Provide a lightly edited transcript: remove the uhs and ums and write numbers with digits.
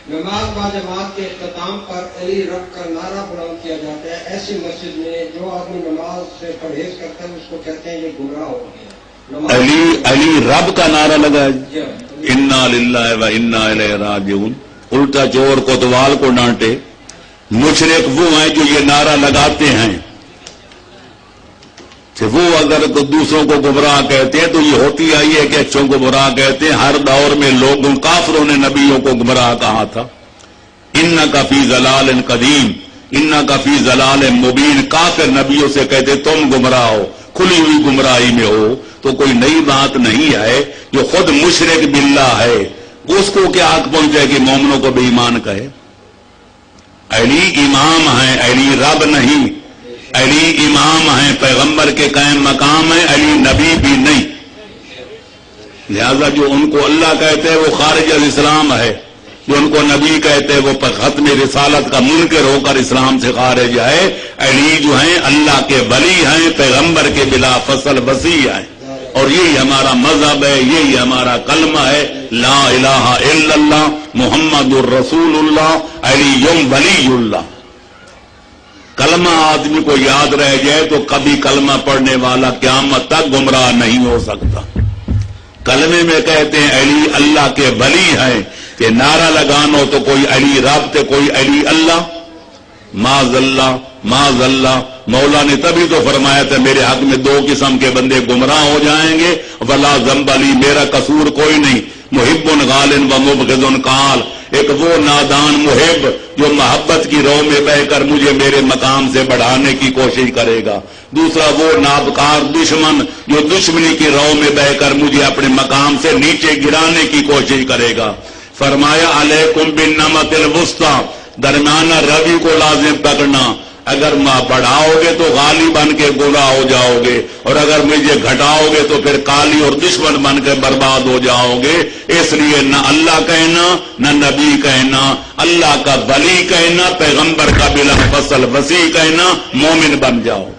نماز با جماعت کے اختتام پر علی رب کا نعرہ بلند کیا جاتا ہے. ایسی مسجد میں جو آدمی نماز سے پرہیز کرتا ہے اس کو کہتے ہیں یہ گمراہ ہو گیا. علی رب کا نعرہ لگا ہے. انا للہ و انا الیہ راجعون. الٹا چور کوتوال کو ڈانٹے. مشرک وہ ہیں جو یہ نعرہ لگاتے ہیں کہ وہ اگر دوسروں کو گمراہ کہتے ہیں تو یہ ہوتی آئی ہے کہ اچھوں کو گمراہ کہتے ہیں. ہر دور میں لوگوں کافروں نے نبیوں کو گمراہ کہا تھا. انک فی ضلال قدیم انک فی ضلال مبین. کافر نبیوں سے کہتے تم گمراہ ہو, کھلی ہوئی گمراہی میں ہو. تو کوئی نئی بات نہیں ہے. جو خود مشرک باللہ ہے اس کو کیا حق پہنچے کہ مومنوں کو بے ایمان کہے. علی امام ہیں, علی رب نہیں. علی امام ہیں, پیغمبر کے قائم مقام ہیں. علی نبی بھی نہیں. لہذا جو ان کو اللہ کہتے ہیں وہ خارج از اسلام ہے. جو ان کو نبی کہتے ہیں وہ ختم رسالت کا منکر ہو کر اسلام سے خارج ہے. علی جو ہیں اللہ کے ولی ہیں, پیغمبر کے بلا فصل وسیع ہیں. اور یہی ہمارا مذہب ہے, یہی ہمارا کلمہ ہے, لا الہ الا اللہ محمد الرسول اللہ علی ولی اللہ. کلمہ آدمی کو یاد رہ جائے تو کبھی کلمہ پڑھنے والا قیامت تک گمراہ نہیں ہو سکتا. کلمے میں کہتے ہیں علی اللہ کے ولی ہیں, کہ نعرہ لگانو تو کوئی علی رب تے کوئی علی اللہ. معاذ اللہ معاذ اللہ. مولا نے تبھی تو فرمایا تھا میرے حق میں دو قسم کے بندے گمراہ ہو جائیں گے. ولا ذنب علی, میرا قصور کوئی نہیں. محب غال و مبغض قال. ایک وہ نادان محب جو محبت کی رو میں بہ کر مجھے میرے مقام سے بڑھانے کی کوشش کرے گا. دوسرا وہ نابکار دشمن جو دشمنی کی رو میں بہ کر مجھے اپنے مقام سے نیچے گرانے کی کوشش کرے گا. فرمایا علیکم بالنعمت الوسطی, درمیانہ روی کو لازم پکڑنا. اگر ماں بڑھاؤ گے تو غالی بن کے گمراہ ہو جاؤ گے, اور اگر مجھے گھٹاؤ گے تو پھر کالی اور دشمن بن کے برباد ہو جاؤ گے. اس لیے نہ اللہ کہنا نہ نبی کہنا, اللہ کا ولی کہنا, پیغمبر کا بلا فصل وسیع کہنا, مومن بن جاؤ.